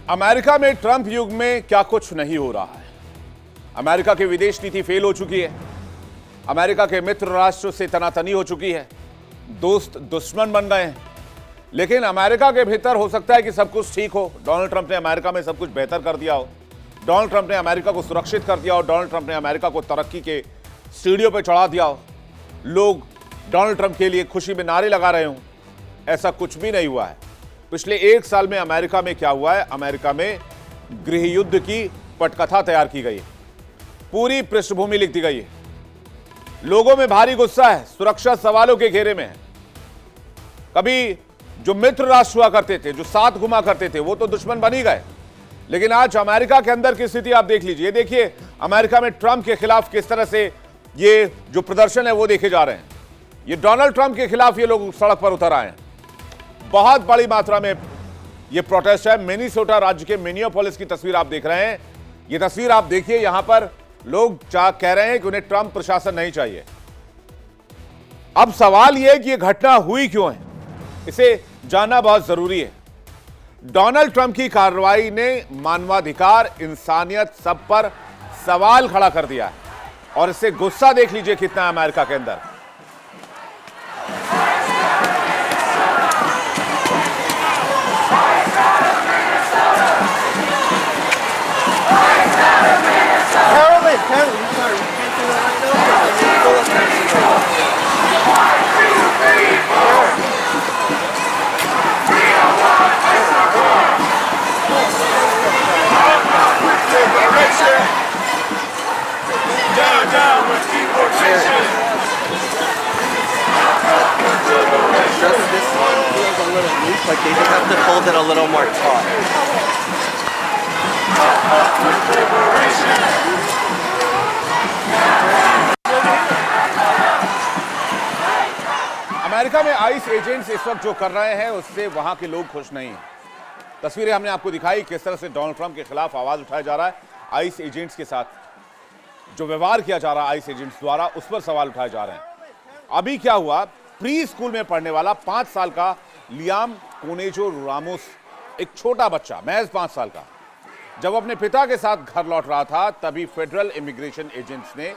America में Trump युग में क्या कुछ नहीं हो रहा है। अमेरिका की विदेश नीति फेल हो चुकी है। अमेरिका के मित्र राष्ट्र से तनातनी हो चुकी है। दोस्त दुश्मन बन गए हैं। लेकिन अमेरिका के भीतर हो सकता है कि सब कुछ ठीक हो। डोनाल्ड ट्रंप ने अमेरिका में सब कुछ बेहतर कर दिया हो। डोनाल्ड ट्रंप ने अमेरिका को सुरक्षित कर दिया हो। डोनाल्ड ट्रंप ने अमेरिका को तरक्की के सीढ़ियों पर चढ़ा दिया हो। लोग डोनाल्ड ट्रंप के लिए खुशी में नारे लगा रहे हों। ऐसा कुछ भी नहीं हुआ है। पिछले 1 साल में अमेरिका में क्या हुआ है? अमेरिका में गृह युद्ध की पटकथा तैयार की गई है। पूरी पृष्ठभूमि लिख दी गई है। लोगों में भारी गुस्सा है। सुरक्षा सवालों के घेरे में है। कभी जो मित्र राष्ट्र हुआ करते थे, जो साथ घुमा करते थे, वो तो दुश्मन बन ही गए। लेकिन आज अमेरिका के अंदर की स्थिति आप देख लीजिए। देखिए अमेरिका में ट्रंप के खिलाफ किस तरह से ये जो प्रदर्शन है वो देखे जा रहे हैं। ये डोनाल्ड ट्रंप के खिलाफ ये लोग सड़क पर उतर आए हैं। बहुत बड़ी मात्रा में ये प्रोटेस्ट है। मिनीसोटा राज्य के मिनियापोलिस की तस्वीर आप देख रहे हैं। ये तस्वीर आप देखिए। यहां पर लोग कह रहे हैं कि उन्हें ट्रंप प्रशासन नहीं चाहिए। अब सवाल यह है कि यह घटना हुई क्यों है, इसे जानना बहुत जरूरी है। डोनाल्ड ट्रंप की कार्रवाई ने मानवाधिकार, इंसानियत, सब पर सवाल खड़ा कर दिया है। और इससे गुस्सा देख लीजिए कितना है अमेरिका के अंदर। Just this one feels a little loose, like they just have to fold it a little more taut. America में आइस एजेंट्स इस वक्त जो कर रहे हैं उससे वहां के लोग खुश नहीं हैं। तस्वीरें हमने आपको दिखाई किस तरह से डोनाल्ड ट्रंप के खिलाफ आवाज उठाया जा रहा है। आइस एजेंट्स के साथ जो व्यवहार किया जा रहा है आइस एजेंट्स द्वारा, उस पर सवाल उठाए जा रहे हैं। अभी क्या हुआ? प्री स्कूल में पढ़ने वाला 5 साल का लियाम कोनेजो रामोस, एक छोटा बच्चा, महज 5 साल का, जब अपने पिता के साथ घर लौट रहा था तभी फेडरल इमिग्रेशन एजेंट्स ने,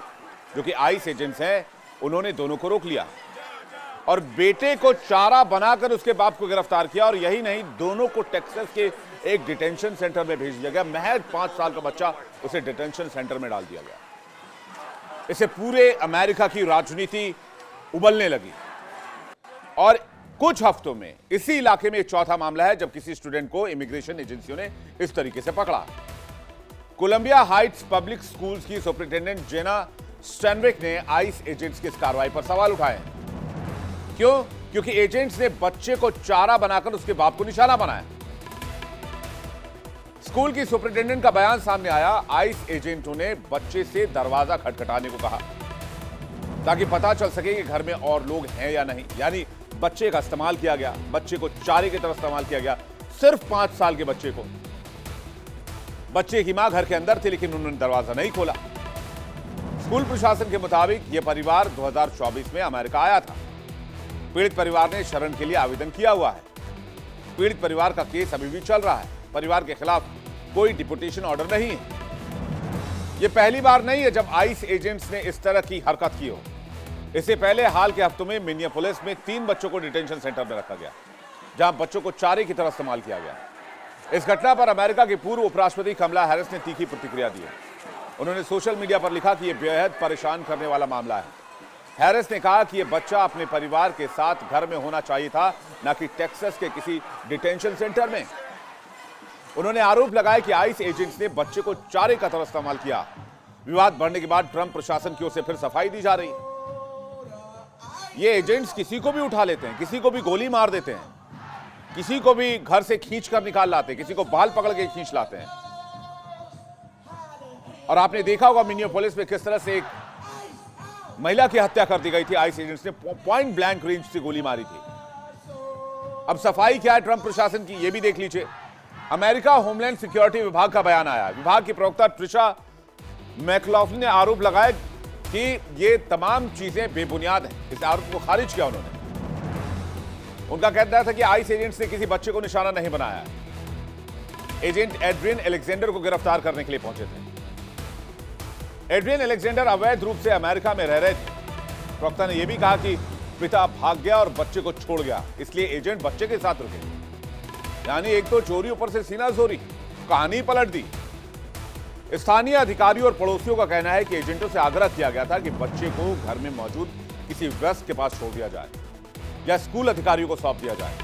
जो कि आइस एजेंट्स हैं, उन्होंने दोनों को रोक लिया और बेटे को चारा बनाकर उसके बाप को गिरफ्तार किया। और यही नहीं, दोनों को टेक्सास के एक डिटेंशन सेंटर में भेज दिया गया। महज 5 साल का बच्चा, उसे डिटेंशन सेंटर में डाल दिया गया। इससे पूरे अमेरिका की राजनीति उबलने लगी। और कुछ हफ्तों में इसी इलाके में एक चौथा मामला है जब किसी स्टूडेंट को इमिग्रेशन एजेंसियों ने इस तरीके से पकड़ा। कोलंबिया हाइट्स पब्लिक स्कूल्स की सुपरिटेंडेंट जेना स्टैनविक ने आइस एजेंट्स की इस कार्रवाई पर सवाल उठाए। क्यों? क्योंकि एजेंट्स ने बच्चे को चारा बनाकर उसके बाप को निशाना बनाया। स्कूल की सुपरिटेंडेंट का बयान सामने आया। आइस एजेंटों ने बच्चे से दरवाजा खटखटाने को कहा ताकि पता चल सके कि घर में और लोग हैं या नहीं। यानी बच्चे का इस्तेमाल किया गया, बच्चे को चारे की तरह इस्तेमाल किया गया। सिर्फ 5 साल के बच्चे को। बच्चे की मां घर के अंदर थी लेकिन उन्होंने दरवाजा नहीं खोला। स्कूल प्रशासन के मुताबिक यह परिवार 2024 में अमेरिका आया था। पीड़ित परिवार ने शरण के लिए आवेदन किया हुआ है। पीड़ित परिवार का केस अभी भी चल रहा है। परिवार के खिलाफ कोई डिपोटेशन ऑर्डर नहीं है। यह पहली बार नहीं है जब आइस एजेंट्स ने इस तरह की हरकत की हो। इससे पहले हाल के हफ्तों में मिनियापोलिस में 3 बच्चों को डिटेंशन सेंटर में रखा गया, जहां बच्चों को चारे की तरह इस्तेमाल किया गया। इस घटना पर अमेरिका की पूर्व उपराष्ट्रपति कमला हैरिस ने तीखी प्रतिक्रिया दी है। उन्होंने सोशल मीडिया पर लिखा कि यह बेहद परेशान करने वाला मामला है। हैरिस ने कहा कि यह बच्चा अपने परिवार के साथ घर में होना चाहिए था, न कि टेक्सास के किसी डिटेंशन सेंटर में। उन्होंने आरोप लगाया कि आइस एजेंट्स ने बच्चे को चारे का तरह इस्तेमाल किया। विवाद बढ़ने के बाद ट्रंप प्रशासन की ओर से फिर सफाई दी जा रही। ये एजेंट्स किसी को भी उठा लेते हैं, किसी को भी गोली मार देते हैं, किसी को भी घर से खींच कर निकाल लाते हैं, किसी को बाल पकड़ के खींच लाते हैं। और आपने देखा होगा मिनियापोलिस में किस तरह से एक महिला की हत्या कर दी गई थी। आइस एजेंट्स ने पॉइंट ब्लैंक रेंज से गोली मारी थी। अब सफाई क्या है ट्रंप प्रशासन की, यह भी देख लीजिए। अमेरिका होमलैंड सिक्योरिटी विभाग का बयान आया। विभाग की प्रवक्ता ट्रिशा मैकलॉफ्लिन ने आरोप लगाया कि ये तमाम चीजें बेबुनियाद हैं। इस आरोप को खारिज किया उन्होंने। उनका कहना था कि आइस एजेंट्स ने किसी बच्चे को निशाना नहीं बनाया है। एजेंट एड्रियन अलेक्जेंडर को गिरफ्तार करने के लिए पहुंचे थे। एड्रियन अलेक्जेंडर अवैध रूप से अमेरिका में रह रहे थे। प्रवक्ता ने यह भी कहा कि पिता भाग गया और बच्चे को छोड़ गया, इसलिए एजेंट बच्चे के साथ रुके। यानी एक तो चोरी ऊपर से सीना चोरी, कहानी पलट दी। स्थानीय अधिकारियों और पड़ोसियों का कहना है कि एजेंटों से आग्रह किया गया था कि बच्चे को घर में मौजूद किसी वयस्क के पास छोड़ दिया जाए या स्कूल अधिकारियों को सौंप दिया जाए,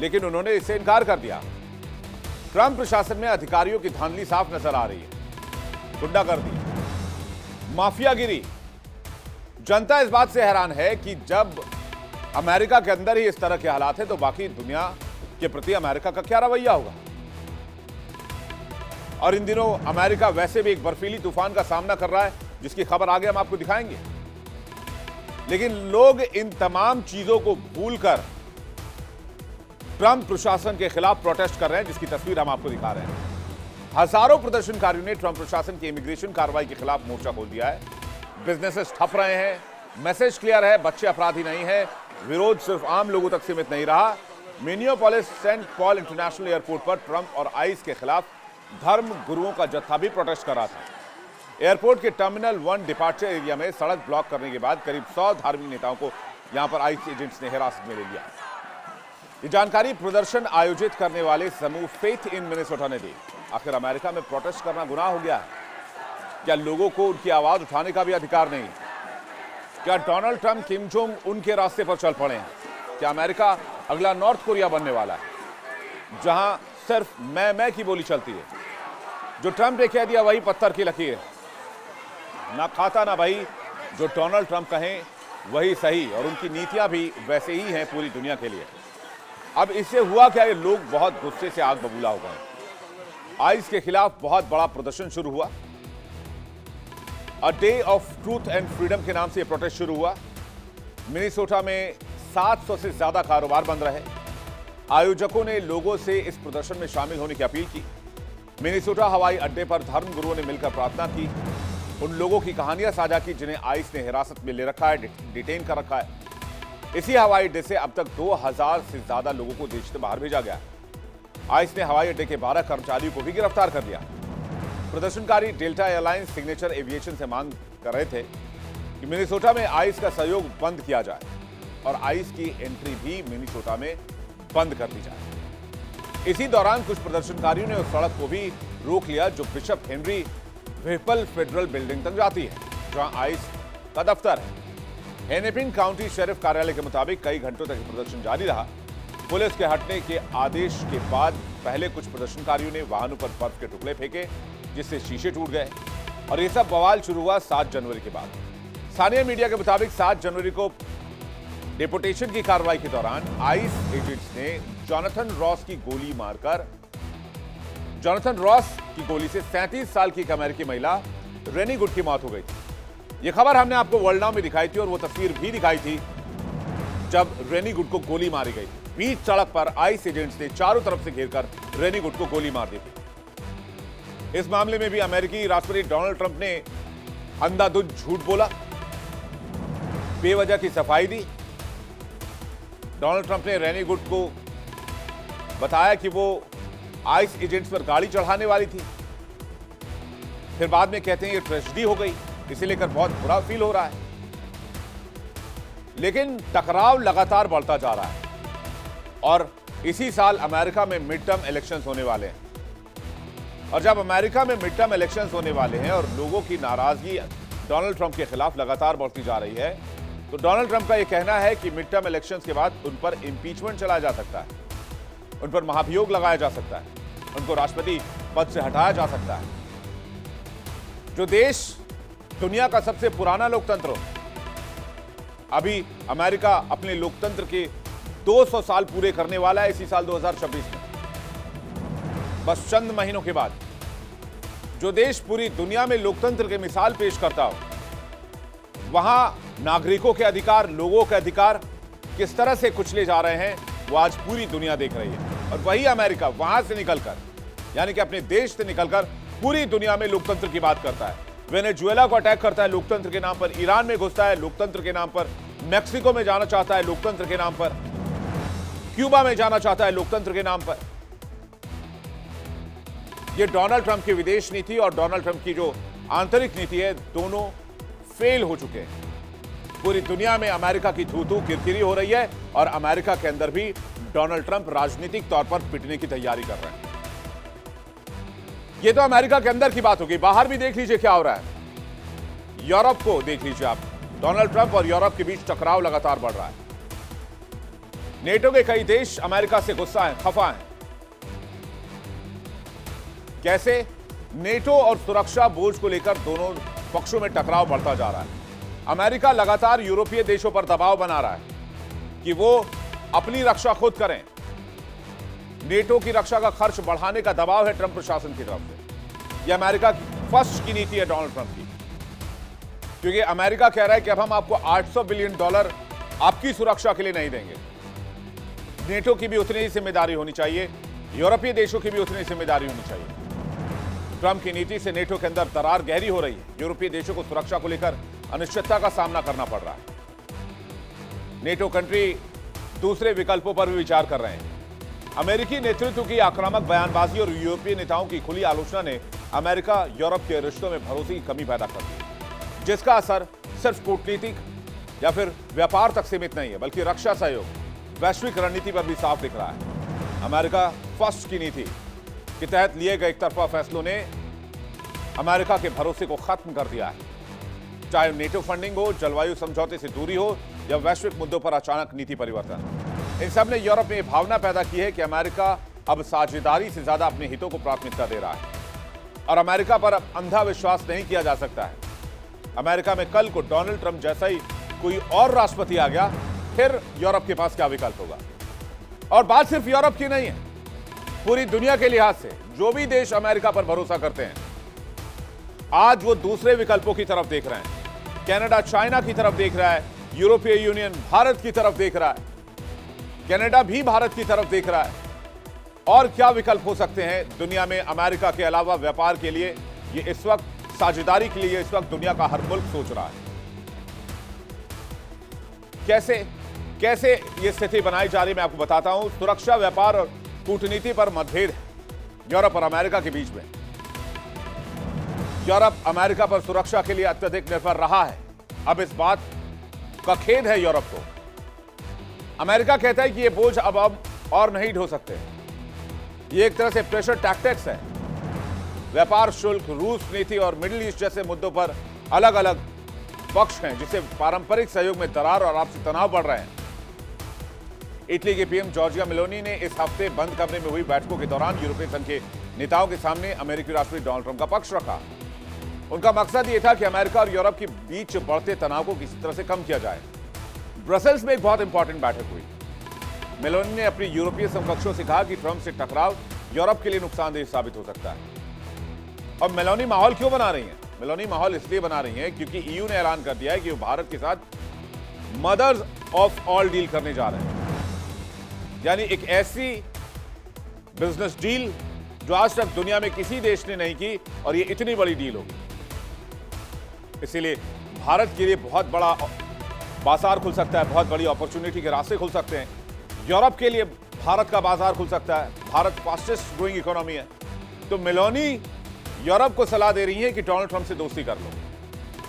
लेकिन उन्होंने इससे इनकार कर दिया। ट्रंप प्रशासन में अधिकारियों की धांधली साफ नजर आ रही है। गुंडागर्दी, माफियागिरी। जनता इस बात से हैरान है कि जब अमेरिका के अंदर ही इस तरह के हालात हैं तो बाकी दुनिया के प्रति अमेरिका का क्या रवैया होगा। और इन दिनों अमेरिका वैसे भी एक बर्फीली तूफान का सामना कर रहा है, जिसकी खबर आगे हम आपको दिखाएंगे। लेकिन लोग इन तमाम चीजों को भूलकर ट्रंप प्रशासन के खिलाफ प्रोटेस्ट कर रहे हैं, जिसकी तस्वीर हम आपको दिखा रहे हैं। हजारों प्रदर्शनकारियों ने ट्रंप प्रशासन की इमिग्रेशन कार्रवाई के खिलाफ मोर्चा खोल दिया है। बिजनेसेस ठप रहे हैं, मैसेज क्लियर है, बच्चे अपराधी नहीं है। विरोध सिर्फ आम लोगों तक सीमित नहीं रहा। Minneapolis Saint Paul International Airport पर ट्रंप और आइस के खिलाफ धर्म गुरुओं का जत्था भी प्रोटेस्ट कर रहा था। एयरपोर्ट के टर्मिनल 1 डिपार्चर एरिया में सड़क ब्लॉक करने के बाद करीब 100 धार्मिक नेताओं को यहां पर आइस एजेंट्स ने हिरासत में ले लिया। ये जानकारी प्रदर्शन आयोजित करने वाले समूह फेथ इन मिनेसोटा ने दी। आखिर अमेरिका में प्रोटेस्ट करना गुनाह हो गया है? क्या लोगों को उनकी आवाज उठाने का भी अधिकार नहीं? क्या डोनाल्ड ट्रंप किम जोंग उनके रास्ते पर चल पड़े हैं? क्या अमेरिका अगला नॉर्थ कोरिया बनने वाला है, जहां सिर्फ मैं की बोली चलती है? जो ट्रंप ने कह दिया वही पत्थर की लकीर है। ना खाता ना भाई, जो डोनाल्ड ट्रंप कहें वही सही, और उनकी नीतियां भी वैसे ही हैं पूरी दुनिया के लिए। अब इससे हुआ क्या, ये लोग बहुत गुस्से से आग बबूला हो गए। आइस के खिलाफ बहुत बड़ा प्रदर्शन शुरू हुआ। A day of truth and freedom के नाम से यह प्रोटेस्ट शुरू हुआ। मिनेसोटा में 700 से ज्यादा कारोबार बंद रहे। आयोजकों ने लोगों से इस प्रदर्शन में शामिल होने की अपील की। मिनेसोटा हवाई अड्डे पर धर्म गुरुओं ने मिलकर प्रार्थना की, उन लोगों की कहानियां साझा की जिन्हें आइस ने हिरासत में ले रखा है, डिटेन कर रखा है। इसी हवाई अड्डे से अब तक 2000 से ज्यादा लोगों को देश से बाहर भेजा गया। आइस ने हवाई अड्डे के 12 कर्मचारियों को भी गिरफ्तार कर लिया। प्रदर्शनकारी डेल्टा एयरलाइंस सिग्नेचर एविएशन से मांग कर रहे थे कि मिनेसोटा में आइस का सहयोग बंद किया जाए और आइस की एंट्री भी मिनेसोटा में बंद कर दी जाए। इसी दौरान कुछ प्रदर्शनकारियों ने उस सड़क को भी रोक लिया जो bishop Henry Whipple federal building तक जाती है, जहां आइस का दफ्तर है। हेनेपिन काउंटी शेरिफ कार्यालय के मुताबिक कई घंटों तक प्रदर्शन जारी रहा। पुलिस के हटने के आदेश के बाद पहले कुछ प्रदर्शनकारियों ने वाहनों पर बर्फ के टुकड़े फेंके, जिससे शीशे टूट गए, और यह सब बवाल शुरू हुआ 7 जनवरी के बाद। स्थानीय मीडिया के मुताबिक 7 जनवरी को डिपोटेशन की कार्रवाई के दौरान आइस एजेंट्स ने जोनाथन रॉस की गोली मारकर की गोली से 37 साल की एक अमेरिकी महिला रेनी गुड की मौत हो गई थी। यह खबर हमने आपको वर्ल्ड नाउ में दिखाई थी और वो तस्वीर भी दिखाई थी जब रेनी गुड को गोली मारी गई। बीच सड़क पर आइस एजेंट्स ने चारों तरफ से घेरकर रेनी गुड को गोली मार दी थी। इस मामले में भी अमेरिकी राष्ट्रपति डोनाल्ड ट्रंप ने अंधाधुंध झूठ बोला, बेवजह की सफाई दी। डोनाल्ड ट्रंप ने रेनी गुड को बताया कि वो आइस एजेंट्स पर गाड़ी चढ़ाने वाली थी, फिर बाद में कहते हैं ये ट्रेजेडी हो गई, इसे लेकर बहुत बुरा फील हो रहा है। लेकिन टकराव लगातार बढ़ता जा रहा है और इसी साल अमेरिका में मिड टर्म इलेक्शंस होने वाले हैं। और जब अमेरिका में मिड टर्म इलेक्शंस होने वाले हैं और लोगों की नाराजगी डोनाल्ड ट्रंप के खिलाफ लगातार बढ़ती जा रही है, तो डोनाल्ड ट्रंप का यह कहना है कि मिड टर्म इलेक्शंस के बाद उन पर इंपीचमेंट चलाया जा सकता है, उन पर महाभियोग लगाया जा सकता है, उनको राष्ट्रपति पद से हटाया जा सकता है। जो देश दुनिया का सबसे पुराना लोकतंत्र हो, अभी अमेरिका अपने लोकतंत्र के 200 साल पूरे करने वाला है इसी साल 2026 में, बस चंद महीनों के बाद। जो देश पूरी दुनिया में लोकतंत्र की मिसाल पेश करता हो, वहां नागरिकों के अधिकार, लोगों के अधिकार किस तरह से कुचले जा रहे हैं, वो आज पूरी दुनिया देख रही है। और वही अमेरिका वहां से निकलकर, यानी कि अपने देश से निकलकर पूरी दुनिया में लोकतंत्र की बात करता है। वेनेजुएला को अटैक करता है लोकतंत्र के नाम पर, ईरान में घुसता है लोकतंत्र के नाम पर, मैक्सिको में जाना चाहता है लोकतंत्र के नाम पर, क्यूबा में जाना चाहता है लोकतंत्र के नाम पर। ये डोनाल्ड ट्रंप की विदेश नीति और डोनाल्ड ट्रंप की जो आंतरिक नीति है, दोनों फेल हो चुके हैं। पूरी दुनिया में अमेरिका की थू-थू किरकिरी हो रही है और अमेरिका के अंदर भी डोनाल्ड ट्रंप राजनीतिक तौर पर पिटने की तैयारी कर रहे हैं। ये तो अमेरिका के अंदर की बात होगी, बाहर भी देख लीजिए क्या हो रहा है। यूरोप को देख लीजिए आप, डोनाल्ड ट्रंप और यूरोप के बीच टकराव लगातार बढ़ रहा है। नेटो के कई देश अमेरिका से गुस्सा हैं, खफा हैं। कैसे? नेटो और सुरक्षा बोझ को लेकर दोनों पक्षों में टकराव बढ़ता जा रहा है। अमेरिका लगातार यूरोपीय देशों पर दबाव बना रहा है कि वो अपनी रक्षा खुद करें। नेटो की रक्षा का खर्च बढ़ाने का दबाव है ट्रंप प्रशासन की तरफ से। यह अमेरिका की फर्स्ट की नीति है डोनाल्ड ट्रंप की, क्योंकि अमेरिका कह रहा है कि अब हम आपको $800 बिलियन आपकी सुरक्षा के लिए नहीं देंगे। नेटो की भी उतनी ही जिम्मेदारी होनी चाहिए, यूरोपीय देशों की भी उतनी जिम्मेदारी होनी चाहिए। ट्रंप की नीति से नेटो के अंदर दरार गहरी हो रही है। यूरोपीय देशों को सुरक्षा को लेकर अनिश्चितता का सामना करना पड़ रहा है। नेटो कंट्री दूसरे विकल्पों पर भी विचार कर रहे हैं। अमेरिकी नेतृत्व की आक्रामक बयानबाजी और यूरोपीय नेताओं की खुली आलोचना ने अमेरिका यूरोप के रिश्तों में भरोसे की कमी पैदा कर दी, जिसका असर सिर्फ कूटनीतिक या फिर व्यापार तक सीमित नहीं है, बल्कि रक्षा सहयोग, वैश्विक रणनीति पर भी साफ दिख रहा है। अमेरिका फर्स्ट की नीति के तहत लिए गए एकतरफा फैसलों ने अमेरिका के भरोसे को खत्म कर दिया है। चाहे नेटो फंडिंग हो, जलवायु समझौते से दूरी हो या वैश्विक मुद्दों पर अचानक नीति परिवर्तन, इन सब ने यूरोप में यह भावना पैदा की है कि अमेरिका अब साझेदारी से ज्यादा अपने हितों को प्राथमिकता दे रहा है और अमेरिका पर अब अंधा विश्वास नहीं किया जा सकता है। अमेरिका में कल को डोनाल्ड ट्रंप जैसा ही कोई और राष्ट्रपति आ गया, फिर यूरोप के पास क्या विकल्प होगा? और बात सिर्फ यूरोप की नहीं है, पूरी दुनिया के लिहाज से जो भी देश अमेरिका पर भरोसा करते हैं, आज वो दूसरे विकल्पों की तरफ देख रहे हैं। कनाडा चाइना की तरफ देख रहा है, यूरोपीय यूनियन भारत की तरफ देख रहा है, कनाडा भी भारत की तरफ देख रहा है। और क्या विकल्प हो सकते हैं दुनिया में अमेरिका के अलावा व्यापार के लिए? ये इस वक्त साझेदारी के लिए इस वक्त दुनिया का हर मुल्क सोच रहा है। कैसे कैसे ये स्थिति बनाई जा रही है, मैं आपको बताता हूं। सुरक्षा, व्यापार और कूटनीति पर मतभेद है यूरोप और अमेरिका के बीच में। यूरोप अमेरिका पर सुरक्षा के लिए अत्यधिक निर्भर रहा है। अब इस बात का खेद है यूरोप को। अमेरिका कहता है कि ये बोझ अब और नहीं ढो सकते। ये एक तरह से प्रेशर टैक्टिक्स है। व्यापार शुल्क, रूस नीति और मिडिल ईस्ट जैसे मुद्दों पर अलग अलग पक्ष हैं, जिससे पारंपरिक सहयोग में दरार और आपसी तनाव बढ़ रहे हैं। इटली के पीएम जॉर्जिया मेलोनी ने इस हफ्ते बंद कमरे में हुई बैठकों के दौरान यूरोपीय संघ के नेताओं के सामने अमेरिकी राष्ट्रपति डोनाल्ड ट्रंप का पक्ष रखा। उनका मकसद यह था कि अमेरिका और यूरोप के बीच बढ़ते तनाव को किसी तरह से कम किया जाए। ब्रसेल्स में एक बहुत इंपॉर्टेंट बैठक हुई। मेलोनी ने अपनी यूरोपीय समकक्षों से कहा कि ट्रंप से टकराव यूरोप के लिए नुकसानदेह साबित हो सकता है। और मेलोनी माहौल क्यों बना रही है? मेलोनी माहौल इसलिए बना रही है क्योंकि ईयू ने ऐलान कर दिया है कि वो भारत के साथ मदर्स ऑफ ऑल डील करने जा रहे हैं, यानी एक ऐसी बिजनेस डील जो आज तक दुनिया में किसी देश ने नहीं की, और ये इतनी बड़ी डील होगी। इसीलिए भारत के लिए बहुत बड़ा बाजार खुल सकता है, बहुत बड़ी अपॉर्चुनिटी के रास्ते खुल सकते हैं। यूरोप के लिए भारत का बाजार खुल सकता है। भारत फास्टेस्ट ग्रोइंग इकोनॉमी है। तो मेलोनी यूरोप को सलाह दे रही है कि डोनाल्ड ट्रंप से दोस्ती कर लो,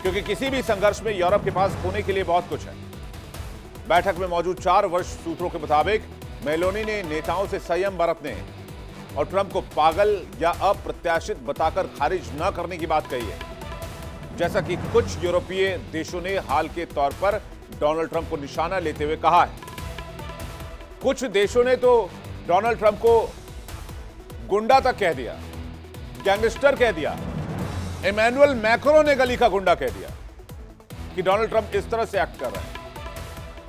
क्योंकि किसी भी संघर्ष में यूरोप के पास खोने के लिए बहुत कुछ है। बैठक में मौजूद 4 वर्ष सूत्रों के मुताबिक मेलोनी ने नेताओं से संयम बरतने और ट्रंप को पागल या अप्रत्याशित बताकर खारिज न करने की बात कही है, जैसा कि कुछ यूरोपीय देशों ने हाल के तौर पर डोनाल्ड ट्रंप को निशाना लेते हुए कहा है। कुछ देशों ने तो डोनाल्ड ट्रंप को गुंडा तक कह दिया, गैंगस्टर कह दिया। इमैनुअल मैक्रोन ने गली का गुंडा कह दिया कि डोनाल्ड ट्रंप इस तरह से एक्ट कर रहे हैं।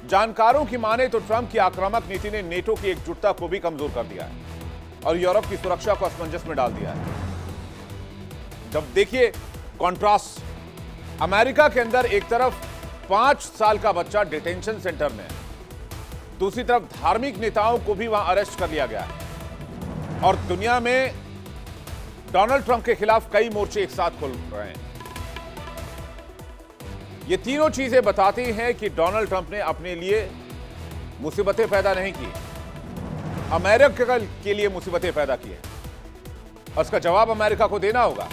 जानकारों की माने तो ट्रंप की आक्रामक नीति ने नेटो की एकजुटता को भी कमजोर कर दिया है और यूरोप की सुरक्षा को असमंजस में डाल दिया है। जब देखिए कॉन्ट्रास्ट, अमेरिका के अंदर एक तरफ 5 साल का बच्चा डिटेंशन सेंटर में है, दूसरी तरफ धार्मिक नेताओं को भी वहां अरेस्ट कर लिया गया है, और दुनिया में डोनाल्ड ट्रंप के खिलाफ कई मोर्चे एक साथ खुल रहे हैं। ये तीनों चीजें बताती हैं कि डोनाल्ड ट्रंप ने अपने लिए मुसीबतें पैदा नहीं की, अमेरिका के लिए मुसीबतें पैदा की है। और उसका जवाब अमेरिका को देना होगा।